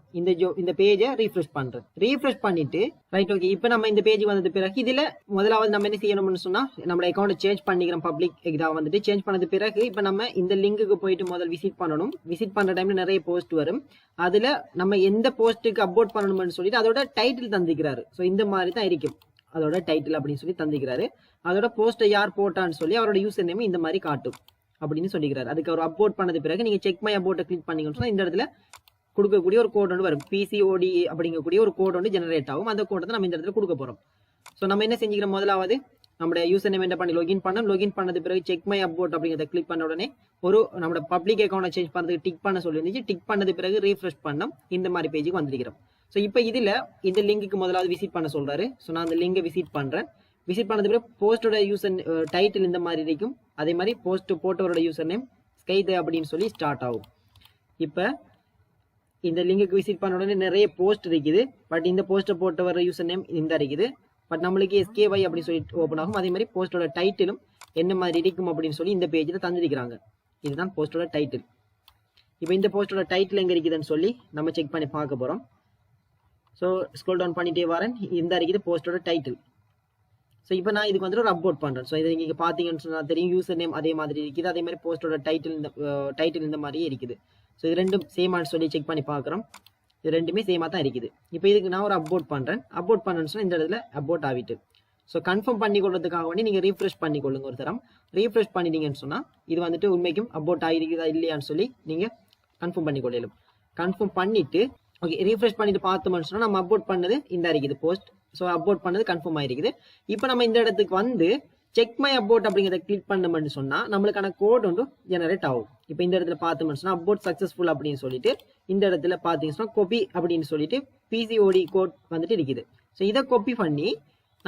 இந்த பேஜை ரீஃப்ரெஷ் பண்றேன். ரீஃப்ரெஷ் பண்ணிட்டு ரைட் ஓகே. இப்போ நம்ம இந்த பேஜ் வந்தது பிறகு இதுல முதலாவது நம்ம என்ன செய்யணும்னு சொன்னா நம்ம அக்கௌண்ட் சேஞ்ச் பண்ணிக்கிறோம். பப்ளிக் இதை வந்துட்டு சேஞ்ச் பண்ணது பிறகு இப்போ நம்ம இந்த லிங்க்குக்கு போயிட்டு முதல் விசிட் பண்ணணும். விசிட் பண்ற டைம்ல நிறைய போஸ்ட் வரும். அதுல நம்ம எந்த போஸ்ட்டுக்கு அப்லோட் பண்ணணும்னு சொல்லிட்டு அதோட டைட்டில் தந்திக்கிறாரு. ஸோ இந்த மாதிரி தான் இருக்கும் அதோட டைட்டில் அப்படின்னு சொல்லி தந்திக்கிறாரு. அதோட போஸ்ட்டை யார் போட்டான்னு சொல்லி அவரோட யூசர் நேம் இந்த மாதிரி காட்டும் அப்படின்னு சொல்லிக்கிறாரு. அதுக்கு அவர் அப்லோட் பண்ணது பிறகு நீங்க செக் மை அபோட்டை கிளிக் பண்ணீங்கன்னு சொன்னா இந்த இடத்துல கொடுக்கக்கூடிய ஒரு கோட் ஒன்று வரும். PCOD அப்படிங்கக்கூடிய ஒரு கோட் ஒன்று ஜெனரேட் ஆகும். அந்த கோட்டை தான் நம்ம இந்த இடத்துல கொடுக்க போறோம். ஸோ நம்ம என்ன செஞ்சுக்கிறோம், முதலாவது நம்மளுடைய யூசர் நேம் என்ன பண்ணி லாகின் பண்ணோம். லாகின் பண்ணது பிறகு செக் மை அபோட் அப்படிங்கிறத கிளிக் பண்ண உடனே ஒரு நம்மளோட பப்ளிக் அக்கௌண்ட் சேஞ்ச் பண்ணதுக்கு டிக் பண்ண சொல்லியிருந்துச்சு. டிக் பண்ணது பிறகு ரீஃப்ரெஷ் பண்ணோம். இந்த மாதிரி பேஜுக்கு வந்திருக்கிறோம். ஸோ இப்போ இதுல இந்த லிங்க்கு முதலாவது விசிட் பண்ண சொல்றாரு. ஸோ நான் அந்த லிங்கை விசிட் பண்றேன். விசிட் பண்ணது பிறகு போஸ்டோட யூசர் டைட்டில் இந்த மாதிரி இருக்கும். அதே மாதிரி போஸ்ட் போட்டவரோட யூசர் நேம் ஸ்கைத் அப்படின்னு சொல்லி ஸ்டார்ட் ஆகும். இப்போ இந்த லிங்குக்கு விசிட் பண்ண உடனே நிறைய போஸ்ட் இருக்குது. பட் இந்த போஸ்ட்டை போட்டவர யூசர் நேம் இந்த இருக்குது. பட் நம்மளுக்கு SKY அப்படின்னு சொல்லி ஓப்பன் ஆகும். அதே மாதிரி போஸ்டோட டைட்டிலும் என்ன மாதிரி இருக்கும் அப்படின்னு சொல்லி இந்த பேஜில் தந்திருக்கிறாங்க. இதுதான் போஸ்டோட டைட்டில். இப்போ இந்த போஸ்டோட டைட்டில் எங்க இருக்குதுன்னு சொல்லி நம்ம செக் பண்ணி பார்க்க போறோம். ஸோ ஸ்க்ரோல் டவுன் பண்ணிட்டே வரேன். இந்த இருக்குது போஸ்டோட டைட்டில். ஸோ இப்போ நான் இதுக்கு வந்துட்டு ஒரு அப்லோட் பண்ணுறேன். ஸோ இதை நீங்கள் பார்த்தீங்கன்னு சொன்னால் தெரியும். யூசர் நேம் அதே மாதிரி இருக்குது. அதே மாதிரி போஸ்டோட டைட்டில் இந்த மாதிரியே இருக்குது. ஸோ இது ரெண்டும் சேமான்னு சொல்லி செக் பண்ணி பார்க்குறோம். இது ரெண்டுமே சேமாக தான் இருக்குது. இப்போ இதுக்கு நான் ஒரு அப்லோட் பண்ணுறேன். அப்லோட் பண்ணணும்னு சொன்னால் இந்த இடத்துல அப்லோட் ஆகிட்டு. ஸோ கன்ஃபார்ம் பண்ணி கொள்றதுக்காக வேண்டி நீங்கள் ரீஃப்ரெஷ் பண்ணி கொள்ளுங்க ஒரு தரம். ரீஃப்ரெஷ் பண்ணிட்டீங்கன்னு சொன்னால் இது வந்துட்டு உண்மைக்கும் அப்லோட் ஆகிருக்குதா இல்லையான்னு சொல்லி நீங்கள் கன்ஃபார்ம் பண்ணி கொள்ளலும். கன்ஃபார்ம் பண்ணிட்டு ஓகே ரீஃப்ரெஷ் பண்ணிட்டு பார்த்தோம்னு சொன்னால் நம்ம அப்லோட் பண்ணது இந்த இருக்குது போஸ்ட். ஸோ அப்லோட் பண்ணது கன்ஃபார்ம் ஆயிருக்குது. இப்போ நம்ம இந்த இடத்துக்கு வந்து செக் மை அப்லோட் அப்படிங்கிறத கிளிக் பண்ணோம்னு சொன்னா நம்மளுக்கான கோட் வந்து ஜெனரேட் ஆகும். இப்போ இந்த இடத்துல பார்த்தோம்னு சொன்னா அப்லோட் சக்சஸ்ஃபுல் அப்படின்னு சொல்லிட்டு இந்த இடத்துல பார்த்தீங்கன்னா காப்பி அப்படின்னு சொல்லிட்டு PCOD கோட் வந்துட்டு இருக்குது. ஸோ இதை காப்பி பண்ணி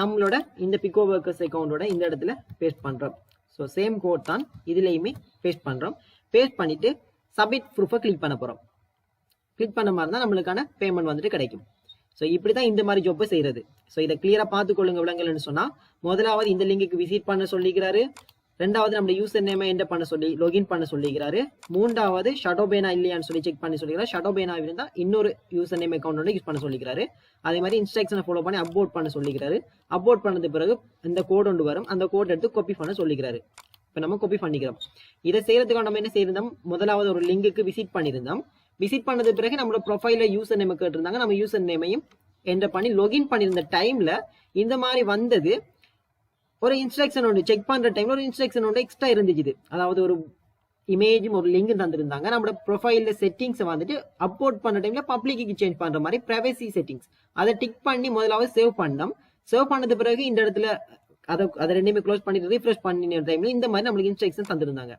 நம்மளோட இந்த பிகோ ஒர்க்கர்ஸ் அக்கௌண்டோட இந்த இடத்துல பேஸ்ட் பண்றோம். ஸோ சேம் கோட் தான் இதுலையுமே பேஸ்ட் பண்றோம். பேஸ்ட் பண்ணிட்டு சப்மிட் ப்ரூஃபை கிளிக் பண்ண போறோம். கிளிக் பண்ண மாதிரி தான் நம்மளுக்கான பேமெண்ட் வந்துட்டு கிடைக்கும். ஸோ இப்படி தான் இந்த மாதிரி ஜாப்பை செய்யறது. ஸோ இதை கிளியரா பார்த்துக்கொள்ளுங்க விலங்குன்னு சொன்னா முதலாவது இந்த லிங்குக்கு விசிட் பண்ண சொல்லிக்கிறாரு. ரெண்டாவது நம்ம யூசர் நேமை என்டர் பண்ண சொல்லி லாகின் பண்ண சொல்லிக்கிறாரு. மூன்றாவது ஷடோ பேனா இல்லையான்னு சொல்லி செக் பண்ணி சொல்லிக்கிறாரு. ஷடோ பேனா இருந்தால் இன்னொரு யூசர் நேம் அக்கௌண்ட் யூஸ் பண்ண சொல்லிக்கிறாரு. அதே மாதிரி இன்ஸ்ட்ரக்ஷனை ஃபாலோ பண்ணி அப்லோட் பண்ண சொல்லிக்கிறாரு. அப்லோட் பண்ணது பிறகு இந்த கோட் ஒன்று வரும். அந்த கோட் எடுத்து காப்பி பண்ண சொல்லிக்கிறாரு. இப்போ நம்ம காப்பி பண்ணிக்கிறோம். இதை செய்யறதுக்காக நம்ம என்ன செய்யிருந்தோம், முதலாவது ஒரு லிங்குக்கு விசிட் பண்ணியிருந்தோம். விசிட் பண்ணது பிறகு நம்மளோட ப்ரொஃபைல யூசர் நேம் கேட்டிருந்தாங்க. நம்ம யூசர் நேமையும் என்டர் பண்ணி லாகின் பண்ணியிருந்த டைம்ல இந்த மாதிரி வந்தது. ஒரு இன்ஸ்ட்ரக்ஷன் ஒன்று செக் பண்ற டைம்ல ஒரு இன்ஸ்ட்ரக்ஷன் ஒன்று எக்ஸ்ட்ரா இருந்துச்சு. அதாவது ஒரு இமேஜும் ஒரு லிங்க் தந்திருந்தாங்க. நம்மளோட ப்ரொஃபைல்ல செட்டிங்ஸ் வந்துட்டு அப்லோட் பண்ண டைம்ல பப்ளிக்கு சேஞ்ச் பண்ற மாதிரி பிரைவசி செட்டிங்ஸ் அதை டிக் பண்ணி முதலாவது சேவ் பண்ணோம். சேவ் பண்ணது பிறகு இந்த இடத்துல அதை ரெண்டுமே க்ளோஸ் பண்ணிட்டு ரீஃப்ரெஷ் பண்ணின டைம்ல இந்த மாதிரி நம்மளுக்கு இன்ஸ்ட்ரக்ஷன் தந்திருந்தாங்க.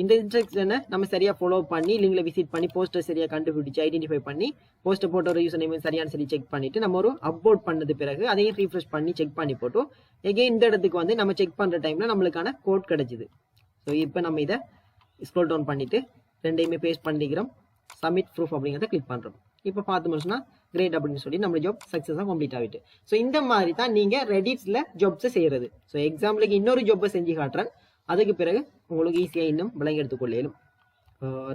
இந்த இன்ஸ்ட்ரக்ஷனை நம்ம சரியா ஃபாலோ பண்ணி லிங்க்ல விசிட் பண்ணி போஸ்டர் சரியா கண்டுபிடிச்சு ஐடென்டிஃபை பண்ணி போஸ்டர் போட்ட ஒரு யூசர் நேம் சரியான சரி செக் பண்ணிட்டு நம்ம ஒரு அப்லோட் பண்ணது பிறகு அதையும் ரீஃப்ரெஷ் பண்ணி செக் பண்ணி போட்டு எகெயின் இந்த இடத்துக்கு வந்து நம்ம செக் பண்ற டைம்ல நம்மளுக்கான கோட் கிடைச்சிது. ஸோ இப்போ நம்ம இதை ஸ்க்ரோல் டவுன் பண்ணிட்டு ரெண்டையுமே பேஸ்ட் பண்ணிக்கிறோம். சப்மிட் ப்ரூஃப் அப்படிங்கிறத கிளிக் பண்றோம். இப்போ பார்த்தோம்னா கிரேட் அப்படின்னு சொல்லி நம்ம ஜாப் சக்ஸஸாக கம்ப்ளீட் ஆகிட்டு. ஸோ இந்த மாதிரி தான் நீங்க ரெடிட்ஸ்ல ஜாப்ஸை செய்யறது. ஸோ எக்ஸாம்பிளுக்கு இன்னொரு ஜாப்பை செஞ்சு காட்டுறேன். அதுக்கு பிறகு உங்களுக்கு ஈஸியாக இன்னும் விளங்கி எடுத்துக்கொள்ளும்.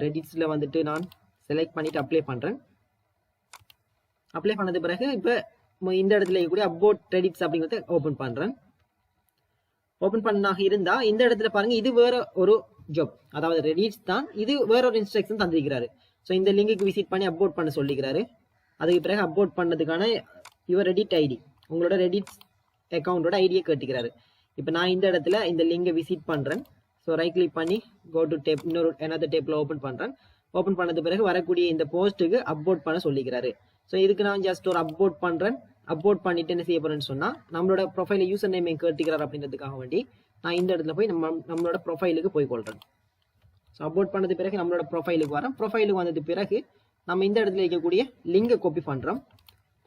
ரெடிட்ஸ்ல வந்துட்டு நான் செலக்ட் பண்ணிட்டு அப்ளை பண்றேன். அப்ளை பண்ணது பிறகு இப்போ இந்த இடத்துல கூட அப்லோட் ரெடிட்ஸ் அப்படிங்கிறத ஓப்பன் பண்றேன். ஓப்பன் பண்ணாக இருந்தா இந்த இடத்துல பாருங்க இது வேற ஒரு ஜாப். அதாவது ரெடிட்ஸ் தான், இது வேற ஒரு இன்ஸ்ட்ரக்ஷன் தந்திருக்கிறாரு. ஸோ இந்த லிங்குக்கு விசிட் பண்ணி அப்லோட் பண்ண சொல்லிக்கிறாரு. அதுக்கு பிறகு அப்லோட் பண்ணதுக்கான யுவர் ரெடிட் ஐடி உங்களோட ரெடிட்ஸ் அக்கௌண்டோட ஐடியை கேட்டுக்கிறாரு. இப்போ நான் இந்த இடத்துல இந்த லிங்கை விசிட் பண்றேன். ஸோ ரைட் கிளிக் பண்ணி கோ டு டேப் இன்னொரு another டேப்ல ஓப்பன் பண்றேன். ஓப்பன் பண்ணது பிறகு வரக்கூடிய இந்த போஸ்ட்டுக்கு அப்லோட் பண்ண சொல்லிக்கிறாரு. ஸோ இதுக்கு நான் ஜஸ்ட் ஒரு அப்லோட் பண்றேன். அப்லோட் பண்ணிட்டு என்ன செய்ய போறேன்னு சொன்னா நம்மளோட ப்ரொஃபைல யூசர் நேம் கேட்டுக்கிறார் அப்படின்றதுக்காக வேண்டி நான் இந்த இடத்துல போய் நம்மளோட ப்ரொஃபைலுக்கு போய் கொள்றேன். ஸோ அப்லோட் பண்ணது பிறகு நம்மளோட ப்ரொஃபைலுக்கு வரோம். ப்ரொஃபைலுக்கு வந்தது பிறகு நம்ம இந்த இடத்துல இருக்கக்கூடிய லிங்கை காப்பி பண்ணுறோம்.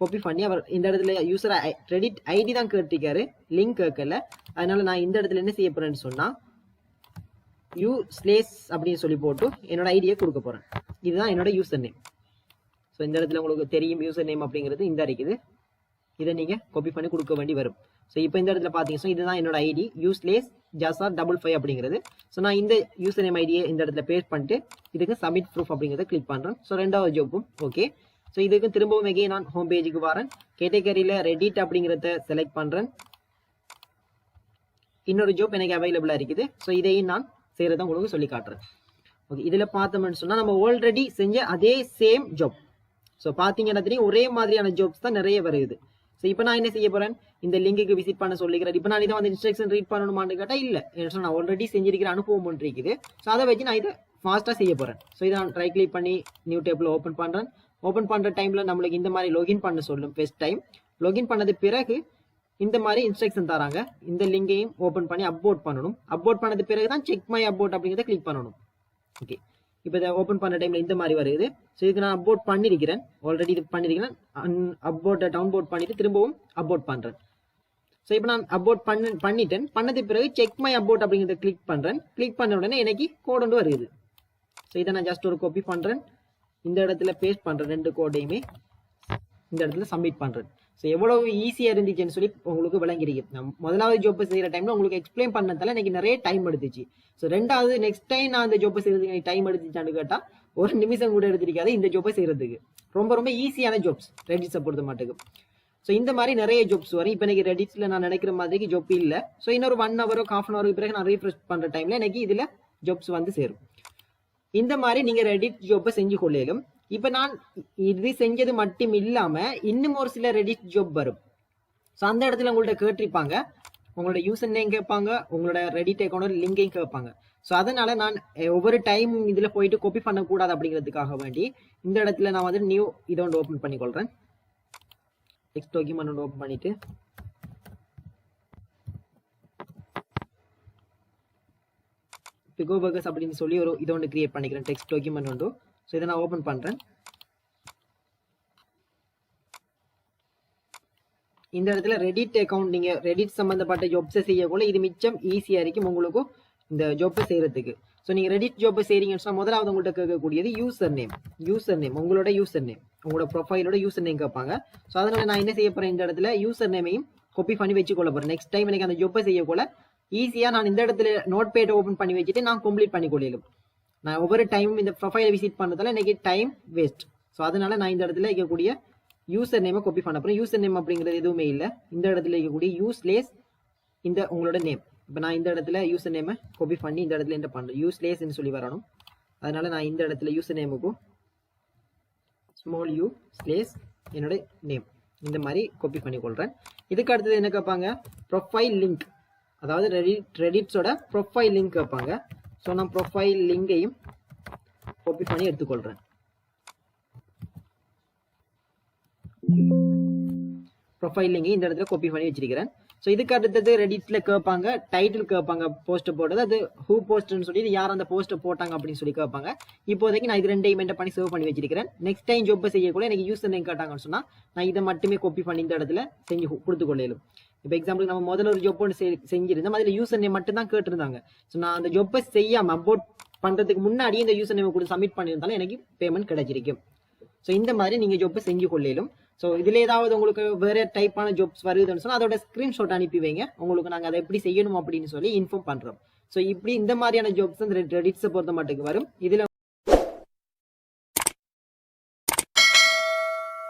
காப்பி பண்ணி அவர் இந்த இடத்துல யூசர் ரெடிட் ஐடி தான் கேட்டிருக்காரு, லிங்க் கேட்கல. அதனால நான் இந்த இடத்துல என்ன செய்ய போறேன்னு சொன்னா யூ ஸ்லேஸ் அப்படின்னு சொல்லி போட்டு என்னோட ஐடியை கொடுக்க போறேன். இதுதான் என்னோட யூசர் நேம். ஸோ இந்த இடத்துல உங்களுக்கு தெரியும் யூசர் நேம் அப்படிங்கிறது இந்த இருக்குது. இதை நீங்க காப்பி பண்ணி கொடுக்க வேண்டி வரும். ஸோ இப்போ இந்த இடத்துல பார்த்தீங்கன்னா இதுதான் என்னோட ஐடி யூஸ்லேஸ் ஜாசார் 55 அப்படிங்கிறது. ஸோ நான் இந்த யூசர் நேம் ஐடியை இந்த இடத்துல பேஸ்ட் பண்ணிட்டு இதுக்கு சப்மிட் ப்ரூஃப் அப்படிங்கிறத கிளிக் பண்ணுறேன். ஸோ ரெண்டாவது ஜாப்பும் ஓகே. ஸோ இதுக்கு திரும்பவும் எங்கே நான் ஹோம் பேஜுக்கு வரேன். கேட்டகரியில் ரெடிட் அப்படிங்கிறத செலக்ட் பண்ணுறேன். இன்னொரு ஜாப் எனக்கு அவைலபிளாக இருக்குது. ஸோ இதையும் நான் செய்கிறத உங்களுக்கு சொல்லி காட்டுறேன். ஓகே, இதில் பார்த்தோம்னு சொன்னால் நம்ம ஆல்ரெடி செஞ்ச அதே சேம் ஜாப். ஸோ பார்த்தீங்கன்னா தெரியும் ஒரே மாதிரியான ஜாப்ஸ் தான் நிறைய வருது. ஸோ இப்போ நான் என்ன செய்ய போறேன், இந்த லிங்குக்கு விசிட் பண்ண சொல்லிக்கிறேன். இப்போ நான் இதை வந்து இன்ஸ்ட்ரக்ஷன் ரீட் பண்ணணுமான்னு கேட்டால் இல்லை, நான் ஆல்ரெடி செஞ்சிருக்கிற அனுபவம் ஒன்று இருக்குது. ஸோ அதை வச்சு நான் இதை ஃபாஸ்ட்டாக செய்ய போறேன். ஸோ இதை நான் ரைட் கிளிக் பண்ணி நியூ டேபிள் ஓப்பன் பண்ணுறேன். ஓப்பன் பண்ணுற டைமில் நம்மளுக்கு இந்த மாதிரி லாகின் பண்ண சொல்லும். ஃபர்ஸ்ட் டைம் லாகின் பண்ணது பிறகு இந்த மாதிரி இன்ஸ்ட்ரக்ஷன் தராங்க. இந்த லிங்கையும் ஓப்பன் பண்ணி அப்லோட் பண்ணணும். அப்லோட் பண்ணது பிறகு தான் செக் மை அப்லோட் அப்படிங்கிறத கிளிக் பண்ணணும். ஓகே, இப்போ இதை ஓப்பன் பண்ண டைமில் இந்த மாதிரி வருது. ஸோ இதுக்கு நான் அப்லோட் பண்ணியிருக்கிறேன், ஆல்ரெடி இது பண்ணியிருக்கிறேன். அப்லோட்டை டவுன்லோட் பண்ணிட்டு திரும்பவும் அப்லோட் பண்ணுறேன். ஸோ இப்போ நான் அப்லோட் பண்ணிட்டேன். பண்ணது பிறகு செக் மை அப்லோட் அப்படிங்கிறத கிளிக் பண்ணுறேன். கிளிக் பண்ண உடனே எனக்கு கோட் ஒன்று வருது. ஸோ இதை நான் ஜஸ்ட் ஒரு காப்பி பண்ணுறேன், இந்த இடத்துல பேஸ்ட் பண்ணுறேன். ரெண்டு கோடையுமே இந்த இடத்துல சப்மிட் பண்ணுறேன். ஸோ எவ்வளவு ஈஸியாக இருந்துச்சுன்னு சொல்லி உங்களுக்கு விளங்கிருக்கு. நான் முதலாவது ஜாப் செய்கிற டைமில் உங்களுக்கு எக்ஸ்பிளைன் பண்ணதால எனக்கு நிறைய டைம் எடுத்துச்சு. ஸோ ரெண்டாவது நெக்ஸ்ட் டைம் நான் அந்த ஜாப்பை செய்யறதுக்கு எனக்கு டைம் எடுத்துச்சான்னு கேட்டால் ஒரு நிமிஷம் கூட எடுத்திருக்காது இந்த ஜாப்பை செய்யறதுக்கு. ரொம்ப ரொம்ப ஈஸியான ஜாப்ஸ் ரெடிட்ஸை பொறுத்த மாட்டுக்கு. ஸோ இந்த மாதிரி நிறைய ஜாப்ஸ் வரும். இப்போ எனக்கு ரெடிட்ஸில் நான் நினைக்கிற மாதிரி ஜாப் இல்லை. ஸோ இன்னொரு 1 hour ½ hour பிறகு நான் ரீஃப்ரெஷ் பண்ணுற டைமில் எனக்கு இதில் ஜாப்ஸ் வந்து சேரும். இந்த மாதிரி நீங்கள் ரெடிட் ஜாப்பை செஞ்சு கொள்ளையிலும். இப்போ நான் இது செஞ்சது மட்டும் இல்லாமல் இன்னும் ஒரு சில ரெடிட் ஜாப் வரும். ஸோ அந்த இடத்துல உங்கள்ட்ட கேட்டிருப்பாங்க, உங்களோட யூசர் நேம் கேட்பாங்க, உங்களோட ரெடிட் அக்கௌண்ட் லிங்கையும் கேட்பாங்க. ஸோ அதனால நான் ஒவ்வொரு டைம் இதில் போயிட்டு காப்பி பண்ணக்கூடாது அப்படிங்கிறதுக்காக வேண்டி இந்த இடத்துல நான் வந்து நியூ இதை ஒன்று ஓப்பன் பண்ணிக்கொள்கிறேன். டெக்ஸ்ட் டாக்குமெண்ட் ஒன்று ஓப்பன் பண்ணிட்டு பிகோ பர்கர்ஸ் அப்படின்னு சொல்லி ஒரு இதை ஒன்று கிரியேட் பண்ணிக்கிறேன், டெக்ஸ்ட் டாக்குமெண்ட் ஒன்று. ஸோ இதை நான் ஓப்பன் பண்ணுறேன். இந்த இடத்துல ரெடிட் அக்கௌண்ட் நீங்கள் ரெடிட் சம்மந்தப்பட்ட ஜாப்ஸை செய்யக்குள்ள இது மிச்சம் ஈஸியாக இருக்கும் உங்களுக்கு இந்த ஜாப்பை செய்யறதுக்கு. ஸோ நீங்கள் ரெடிட் ஜாப்பை செய்றீங்கன்னு சொன்னால் முதலாவது உங்கள்கிட்ட கேட்கக்கூடியது யூசர் நேம், உங்களோட யூசர் நேம், உங்களோட ப்ரொஃபைலோட யூசர் நேம் கேட்பாங்க. ஸோ அதனால நான் என்ன செய்ய போகிறேன், இந்த இடத்துல யூசர் நேமையும் காப்பி பண்ணி வச்சுக்கொள்ள போகிறேன். நெக்ஸ்ட் டைம் எனக்கு அந்த ஜாப்பை செய்யக்குள்ள ஈஸியாக நான் இந்த இடத்துல நோட் பேட்டை ஓப்பன் பண்ணி வச்சுட்டு நான் கம்ப்ளீட் பண்ணி கொள்ளையிலும். நான் ஒவ்வொரு டைமும் இந்த ப்ரொஃபைலை விசிட் பண்ணுறதால எனக்கு டைம் வேஸ்ட். ஸோ அதனால நான் இந்த இடத்துல இருக்கக்கூடிய யூசர் நேமை காப்பி பண்ண போகிறேன். யூசர் நேம் அப்படிங்கிறது எதுவுமே இல்லை, இந்த இடத்துல இருக்கக்கூடிய யூஸ்லேஸ் இந்த உங்களோட நேம். இப்போ நான் இந்த இடத்துல யூசர் நேமை காப்பி பண்ணி இந்த இடத்துல என்ன பண்ணுறேன், யூஸ்லேஸ்ன்னு சொல்லி வரணும். அதனால நான் இந்த இடத்துல யூசர் நேமுக்கும் ஸ்மால் யூ ஸ்லேஸ் என்னோட நேம் இந்த மாதிரி காப்பி பண்ணி கொள்கிறேன். இதுக்கு அடுத்தது என்ன கேட்பாங்க, ப்ரொஃபைல் லிங்க், அதாவது ரெடிட்ஸோட ப்ரொஃபைல் லிங்க் கேட்பாங்க. ஸோ நான் ப்ரொஃபைல் லிங்கையும் காப்பி பண்ணி எடுத்துக்கொள்கிறேன். ப்ரொஃபைல் லிங்கையும் இந்த இடத்துல காப்பி பண்ணி வச்சிருக்கிறேன். ஸோ இதுக்கு அடுத்தது ரெடிட்ல கேட்பாங்க, டைட்டில் கேட்பாங்க, போஸ்ட் போட்டது அது ஹூ போஸ்ட்னு சொல்லி யார் அந்த போஸ்ட்டை போட்டாங்க அப்படின்னு சொல்லி கேட்பாங்க. இப்போதைக்கு நான் இது ரெண்டையும் மெயின்டைன் பண்ணி சேவ் பண்ணி வச்சிருக்கிறேன். நெக்ஸ்ட் டைம் ஜாப் செய்யக்கூட எனக்கு யூசர் நேம் கேட்டாங்கன்னு சொன்னால் நான் இதை மட்டுமே காப்பி பண்ணி இந்த இடத்துல செஞ்சு கொடுத்து கொள்ளையிலும். இப்போ எக்ஸாம்பிள் நம்ம முதல்ல ஒரு ஜாப் ஒன்று செஞ்சிருந்தோம், அதில் யூசர் நேம் மட்டும் தான் கேட்டிருந்தாங்க. ஸோ நான் அந்த ஜாப்பை செய்யாமல் அப்லோட் பண்ணுறதுக்கு முன்னாடி இந்த யூசர் நேம் கொடுத்து சப்மிட் பண்ணியிருந்தாலும் எனக்கு பேமெண்ட் கிடைச்சிருக்கும். ஸோ இந்த மாதிரி நீங்கள் ஜாப்பை செஞ்சு கொள்ளையிலும். ஸோ இதில் ஏதாவது உங்களுக்கு வேறு டைப்பான ஜாப்ஸ் வருதுன்னு சொன்னால் அதோட ஸ்க்ரீன்ஷாட் அனுப்பி வைங்க, உங்களுக்கு நாங்கள் அதை எப்படி செய்யணும் அப்படின்னு சொல்லி இன்ஃபார்ம் பண்ணுறோம். ஸோ இப்படி இந்த மாதிரியான ஜாப்ஸ் அந்த ரெடிட்ஸை பொறுத்த மட்டுக்கு வரும். இதில்